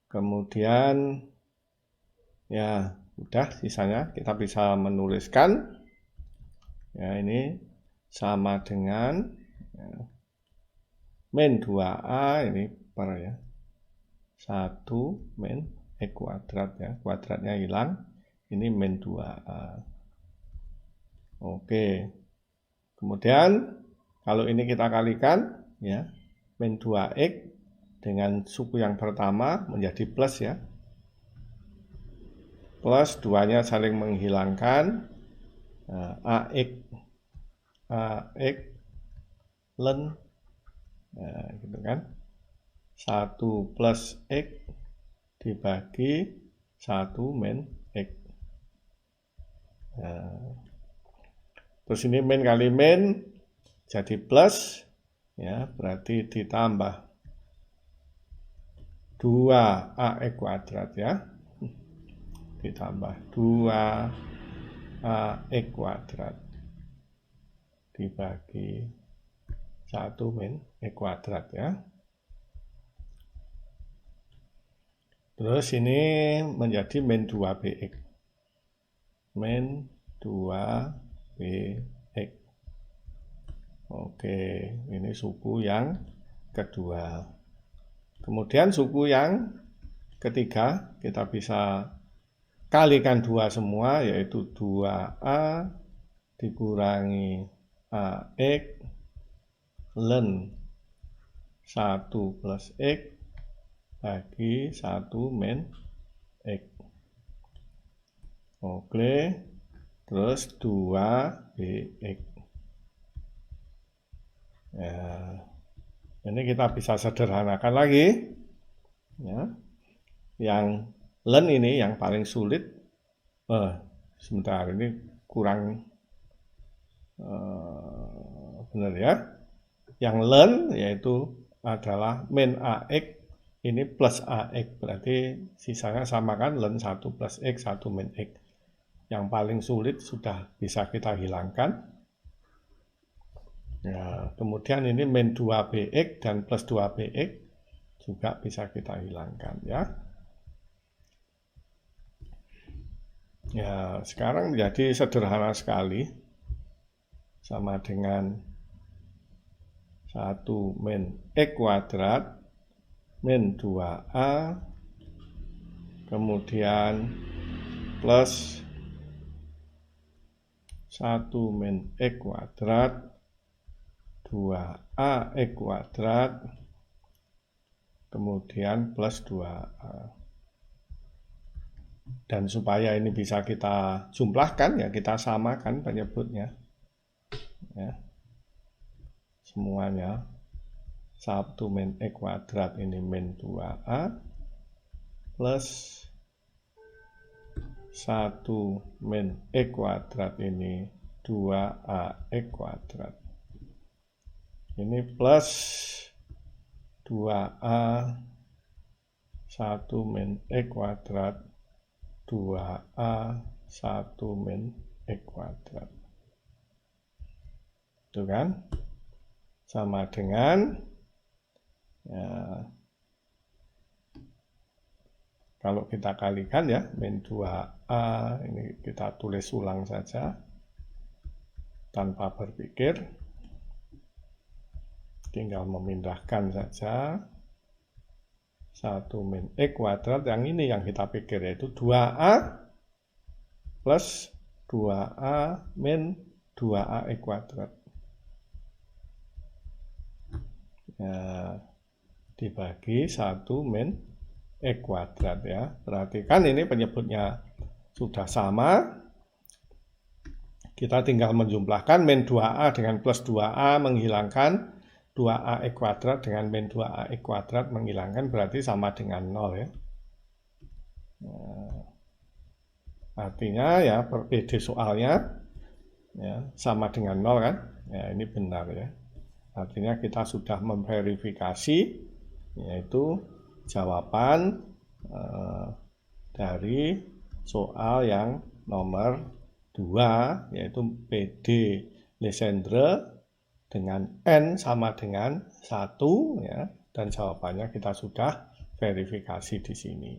Kemudian ya udah sisanya kita bisa menuliskan. Ya ini sama dengan ya, min 2A ini per ya. 1 min X kuadrat ya. Kuadratnya hilang. Ini min 2A. Oke. Kemudian kalau ini kita kalikan ya, min 2X dengan suku yang pertama menjadi plus ya. Plus 2-nya saling menghilangkan. AX len gitu kan. 1 plus X dibagi 1 min X. Terus ini min kali min jadi plus, ya berarti ditambah 2AX kuadrat ya. Ditambah 2AX kuadrat dibagi 1 min X kuadrat ya. Terus ini menjadi min 2BX. Min 2BX. Oke, ini suku yang kedua. Kemudian suku yang ketiga, kita bisa kalikan 2 semua, yaitu 2A dikurangi AX ln 1 plus X bagi 1 min X. Oke, terus 2BX. Ya, ini kita bisa sederhanakan lagi. Ya. Yang ln ini yang paling sulit. Sebentar, ini kurang benar ya. Yang ln yaitu adalah min AX ini plus AX, berarti sisanya sama kan, ln 1 plus X 1 min X. Yang paling sulit sudah bisa kita hilangkan. Ya, kemudian ini min 2BX dan plus 2BX juga bisa kita hilangkan ya. Ya, sekarang menjadi sederhana sekali. Sama dengan 1 min X kuadrat min 2A kemudian plus 1 min X kuadrat 2AX kuadrat kemudian plus 2A. Dan supaya ini bisa kita jumlahkan ya kita samakan penyebutnya ya. Semuanya 1 min X kuadrat ini min 2A plus 1 min X kuadrat ini 2AX kuadrat. Ini plus 2A 1 min X kuadrat 2A 1 min X kuadrat. Itu kan? Sama dengan ya, kalau kita kalikan ya, min 2A, ini kita tulis ulang saja, tanpa berpikir, tinggal memindahkan saja, 1 min X kuadrat, yang ini yang kita pikir, yaitu 2A plus 2A min 2AX kuadrat. Ya, dibagi 1 min X kuadrat ya. Perhatikan ini penyebutnya sudah sama. Kita tinggal menjumlahkan min 2A dengan plus 2A menghilangkan 2AX kuadrat dengan min 2AX kuadrat menghilangkan berarti sama dengan 0 ya. Nah, artinya ya per PD soalnya ya, sama dengan 0 kan. Ya, ini benar ya. Artinya kita sudah memverifikasi yaitu jawaban dari soal yang nomor 2 yaitu PD Legendre dengan N sama dengan 1 ya, dan jawabannya kita sudah verifikasi di sini.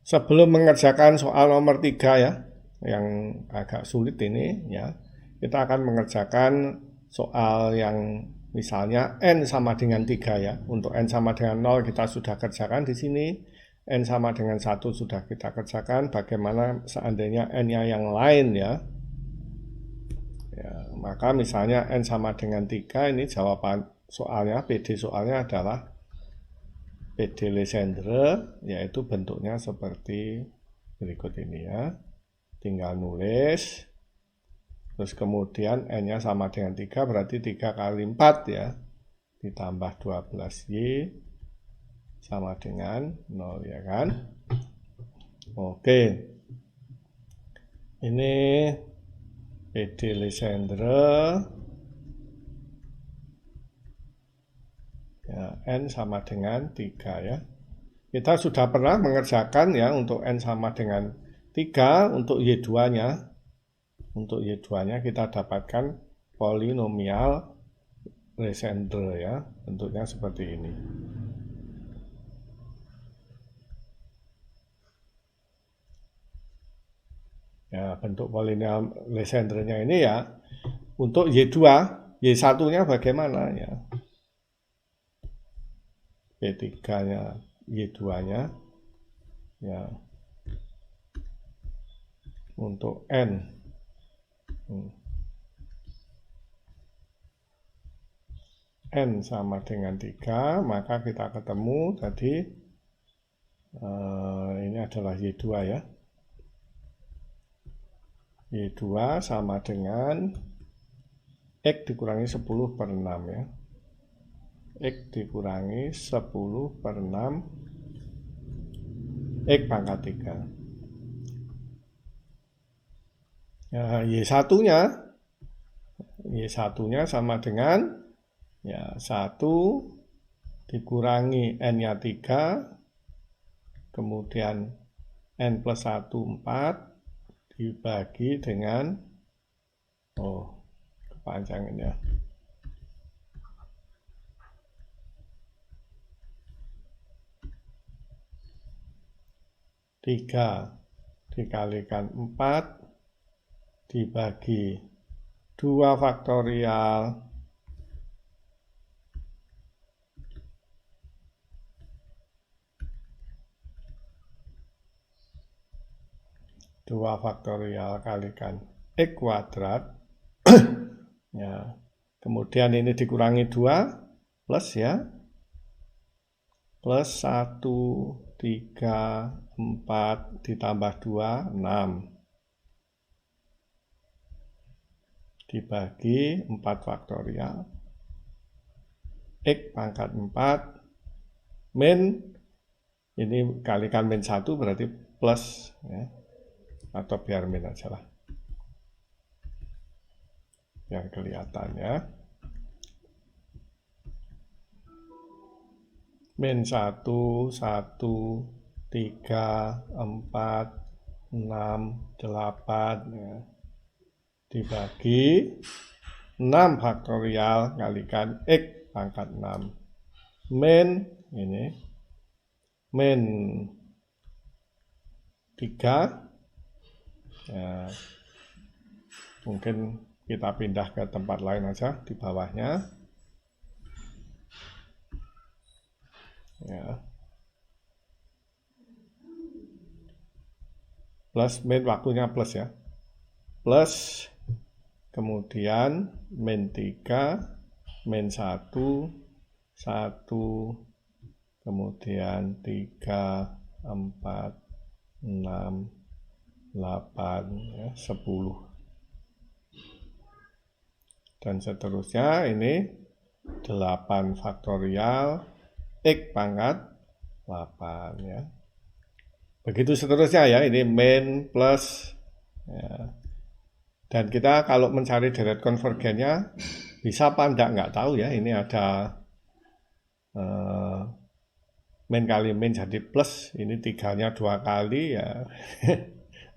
Sebelum mengerjakan soal nomor 3 ya, yang agak sulit ini ya, kita akan mengerjakan soal yang misalnya N sama dengan 3 ya. Untuk N sama dengan 0 kita sudah kerjakan di sini. N sama dengan 1 sudah kita kerjakan. Bagaimana seandainya N-nya yang lain ya. Ya, maka misalnya N sama dengan 3, ini jawaban soalnya, PD soalnya adalah PD Legendre, yaitu bentuknya seperti berikut ini ya. Tinggal nulis. Terus kemudian N-nya sama dengan 3, berarti 3 kali 4 ya. Ditambah 12Y sama dengan 0 ya kan. Oke. Ini PD Legendre, ya, N sama dengan 3 ya. Kita sudah pernah mengerjakan ya untuk N sama dengan 3 untuk Y2-nya. Untuk Y2-nya kita dapatkan polinomial Legendre ya, bentuknya seperti ini. Ya, bentuk polinomial Legendre-nya ini ya. Untuk Y2, Y1-nya bagaimana ya? P3-nya, Y2-nya ya. Untuk N. N sama dengan 3, maka kita ketemu tadi ini adalah Y2 ya. Y2 sama dengan X dikurangi 10 per 6 ya. X dikurangi 10 per 6 X pangkat 3. Ya, Y1-nya sama dengan ya 1 dikurangi N-nya 3, kemudian N plus 1 4 dibagi dengan kepanjangan ya. 3 dikalikan 4 dibagi 2 faktorial kalikan X kuadrat ya. Kemudian ini dikurangi 2 plus ya, plus 1 3 4 ditambah 2 6 dibagi 4 faktorial X pangkat 4 min, ini kalikan min 1 berarti plus ya, atau biar min aja lah biar kelihatan ya. Min 1 1 3 4 6 8 ya. Dibagi 6 faktorial kalikan X pangkat 6 min ini min 3 ya, mungkin kita pindah ke tempat lain aja di bawahnya ya, plus min waktunya plus ya, plus kemudian min 3 min 1 1 kemudian 3 4 6 8 ya, 10 dan seterusnya. Ini 8 faktorial X pangkat 8 ya. Begitu seterusnya ya, ini min plus ya. Dan kita kalau mencari deret konvergennya bisa apa enggak tahu ya. Ini ada min kali min jadi plus, ini 3-nya 2 kali ya.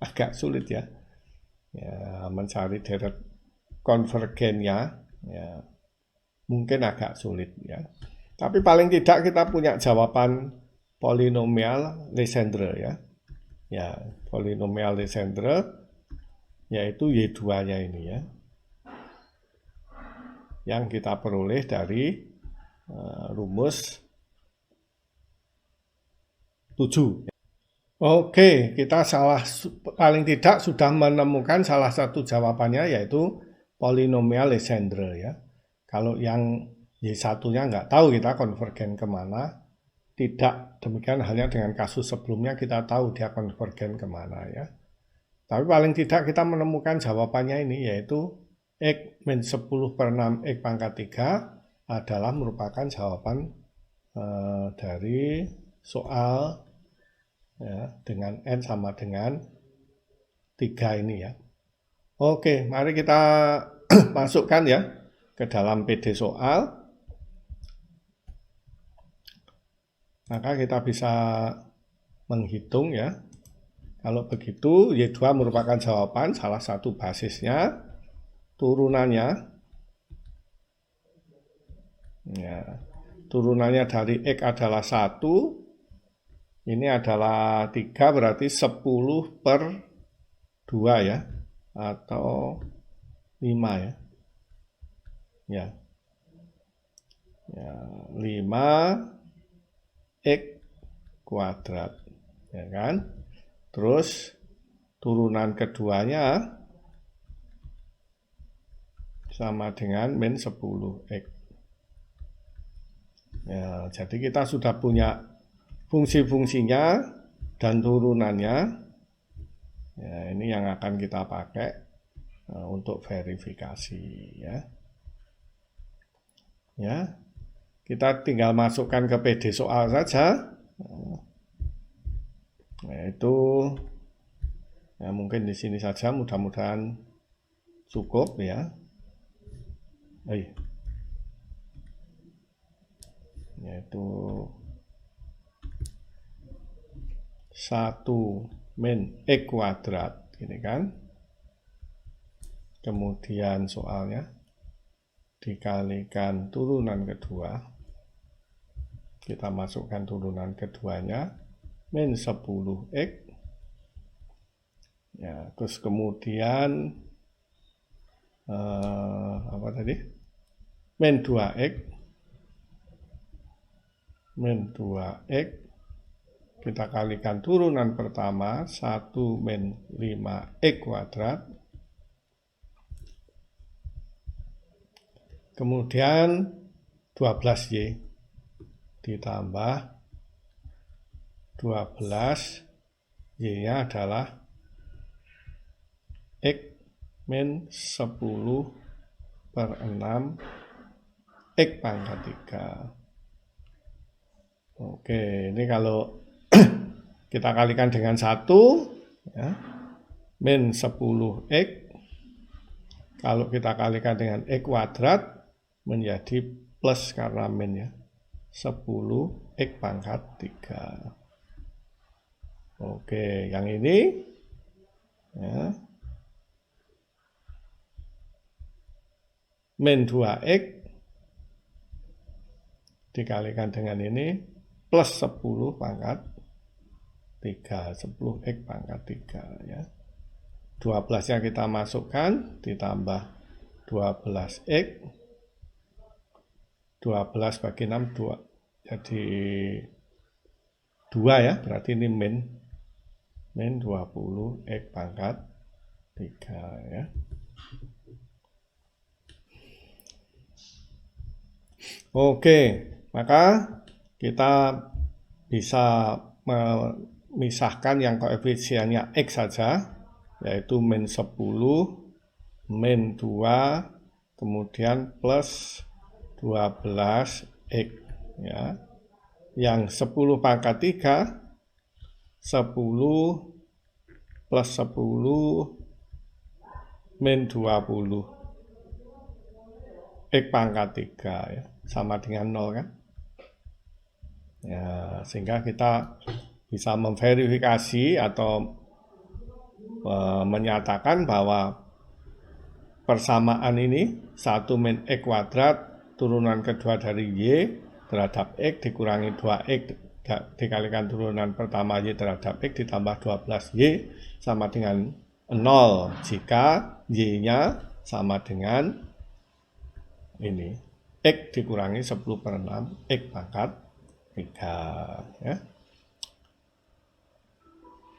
Agak sulit ya. Ya, mencari deret konvergennya ya, mungkin agak sulit ya. Tapi paling tidak kita punya jawaban polinomial Legendre ya. Ya, polinomial Legendre yaitu Y2-nya ini ya, yang kita peroleh dari rumus 7. Oke, kita paling tidak sudah menemukan salah satu jawabannya, yaitu polinomial Legendre ya. Kalau yang Y1-nya nggak tahu kita konvergen kemana, tidak demikian halnya dengan kasus sebelumnya, kita tahu dia konvergen kemana ya. Tapi paling tidak kita menemukan jawabannya ini, yaitu X min 10 per 6 X pangkat 3 adalah merupakan jawaban dari soal ya, dengan N sama dengan 3 ini ya. Oke, mari kita masukkan ya ke dalam PD soal. Maka kita bisa menghitung ya. Kalau begitu, Y2 merupakan jawaban, salah satu basisnya, turunannya. Ya, turunannya dari X adalah 1, ini adalah 3, berarti 10 per 2 ya, atau 5 ya. Ya, 5 X kuadrat, ya kan? Terus turunan keduanya sama dengan min 10X. Ya, jadi kita sudah punya fungsi-fungsinya dan turunannya. Ya, ini yang akan kita pakai untuk verifikasi ya. Ya, kita tinggal masukkan ke PD soal saja. Yaitu ya mungkin di sini saja, mudah-mudahan cukup ya. Yaitu 1 min X kuadrat, ini kan. Kemudian soalnya dikalikan turunan kedua. Kita masukkan turunan keduanya, min 10X. Ya, terus kemudian apa tadi? Min 2X. Min 2X. Kita kalikan turunan pertama, 1 min 5X kuadrat. Kemudian 12Y ditambah 12, Y-nya adalah X min 10 per 6 X pangkat 3. Oke, ini kalau kita kalikan dengan 1 ya, min 10X. Kalau kita kalikan dengan X kuadrat menjadi plus karena min ya, 10X pangkat 3. Oke, yang ini ya, min 2X dikalikan dengan ini plus 10 pangkat 3, 10X pangkat 3 ya. 12-nya kita masukkan, ditambah 12X. 12 bagi 6, 2. Jadi 2 ya, berarti ini min 20X pangkat 3 ya. Oke, maka kita bisa memisahkan yang koefisiennya X saja, yaitu min 10, min 2, kemudian plus 12X ya. Yang 10 pangkat 3, 10 plus 10 min 20 X pangkat 3 ya, sama dengan 0 kan. Ya, sehingga kita bisa memverifikasi atau menyatakan bahwa persamaan ini 1 min X kuadrat turunan kedua dari Y terhadap X dikurangi 2X dikalikan turunan pertama Y terhadap X ditambah 12Y sama dengan 0 jika Y-nya sama dengan ini, X dikurangi 10 per 6 X pangkat 3 ya.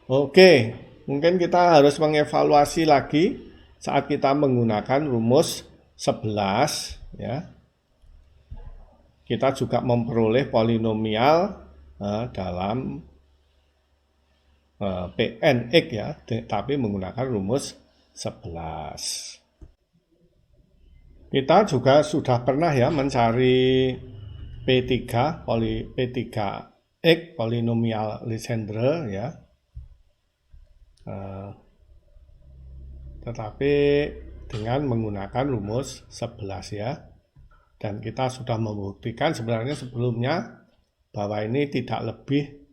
Oke, mungkin kita harus mengevaluasi lagi saat kita menggunakan rumus 11 ya. Kita juga memperoleh polinomial dalam Pnx ya, tapi menggunakan rumus 11. Kita juga sudah pernah ya mencari P3, P3x polinomial Legendre ya. tetapi dengan menggunakan rumus 11 ya. Dan kita sudah membuktikan sebenarnya sebelumnya bahwa ini tidak lebih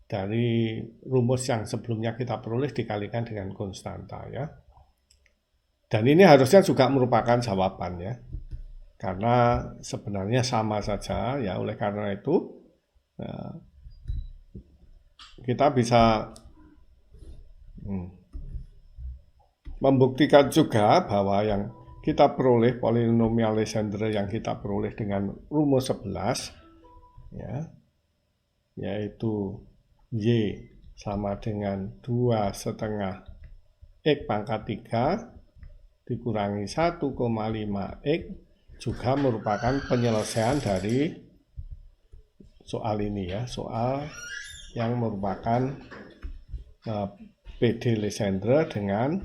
dari rumus yang sebelumnya kita peroleh dikalikan dengan konstanta ya. Dan ini harusnya juga merupakan jawaban ya. Karena sebenarnya sama saja ya, oleh karena itu kita bisa membuktikan juga bahwa yang kita peroleh polinomial Legendre yang kita peroleh dengan rumus 11 ya, yaitu Y sama dengan 2,5 X pangkat 3 dikurangi 1,5 X juga merupakan penyelesaian dari soal ini ya, soal yang merupakan PD Legendre dengan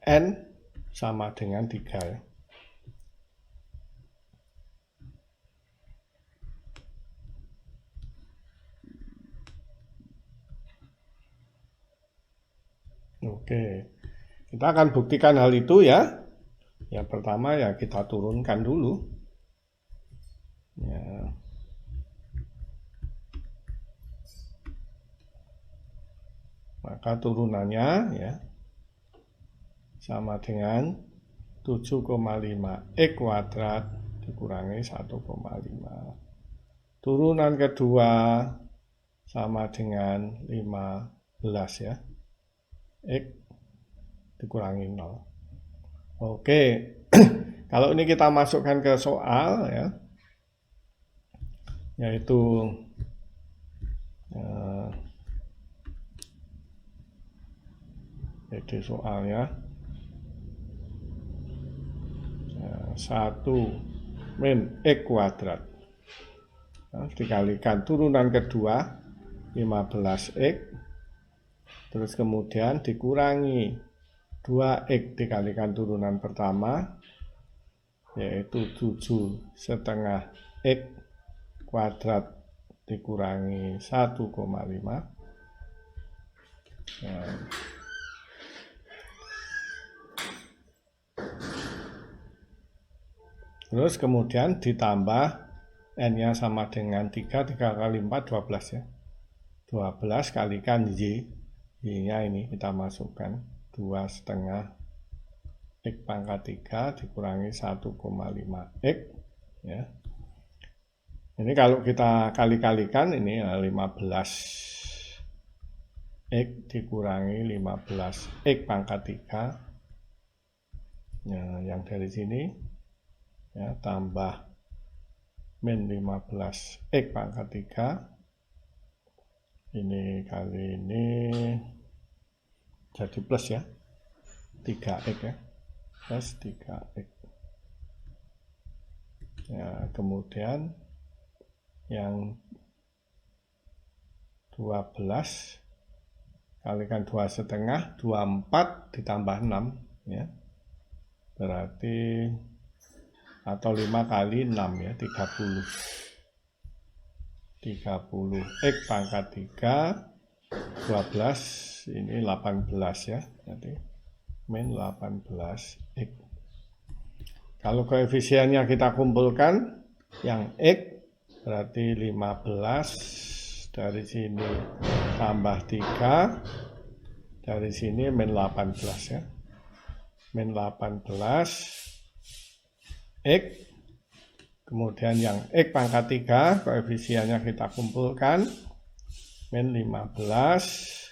N sama dengan 3 ya. Oke, kita akan buktikan hal itu ya. Yang pertama ya kita turunkan dulu. Ya. Maka turunannya ya sama dengan 7,5 X kuadrat dikurangi 1,5. Turunan kedua sama dengan 15 ya. X dikurangi 0. Oke, kalau ini kita masukkan ke soal ya, yaitu jadi soalnya 1 min X kuadrat dikalikan turunan kedua 15X, terus kemudian dikurangi 2X dikalikan turunan pertama yaitu 7,5 X kuadrat dikurangi 1,5. Terus kemudian ditambah N-nya sama dengan 3 kali 4, 12 ya. 12 kalikan Y. Y-nya ini kita masukkan 2,5 X pangkat 3 dikurangi 1,5 X ya. Ini kalau kita kali-kalikan ini 15 X dikurangi 15 X pangkat 3 ya, yang dari sini ya, tambah min 15 X pangkat 3 ini kali ini jadi plus ya 3X ya, plus 3X ya. Kemudian yang 12 kalikan 2,5 24 ditambah 6 ya, berarti atau 5 kali 6 ya 30 X pangkat 3 12 ini 18 ya, jadi min 18 X. Kalau koefisiennya kita kumpulkan yang X berarti 15 dari sini tambah 3 dari sini min 18 ya, min 18 X, kemudian yang X pangkat 3 koefisiennya kita kumpulkan min 15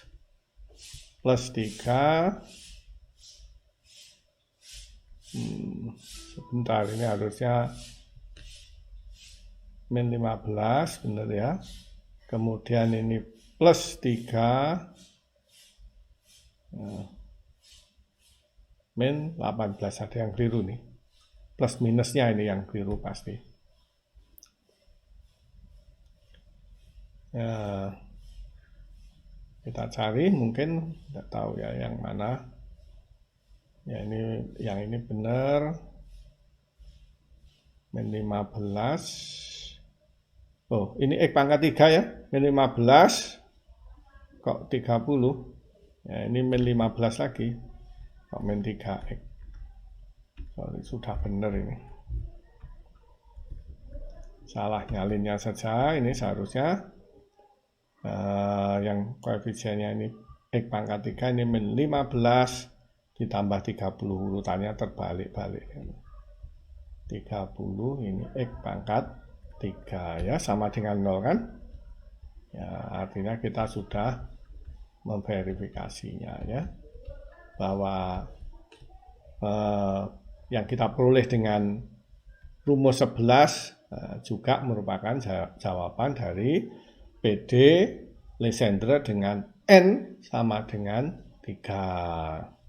plus 3 sebentar, ini harusnya min 15 benar ya, kemudian ini plus 3 min 18, ada yang keliru nih, plus minusnya ini yang keliru pasti ya. Kita cari, mungkin tidak tahu ya yang mana ya, ini yang ini benar min 15. Oh, ini X pangkat 3 ya, min 15 kok 30 ya, ini min 15 lagi, kok min 3x. Sorry, sudah benar ini. Salah nyalinnya saja, ini seharusnya yang koefisiennya ini X pangkat 3 ini min 15 ditambah 30, urutannya terbalik-balik. 30 ini X pangkat 3 ya, sama dengan 0 kan? Ya, artinya kita sudah memverifikasinya ya, bahwa yang kita peroleh dengan rumus 11 juga merupakan jawaban dari PD Legendre dengan N sama dengan 3.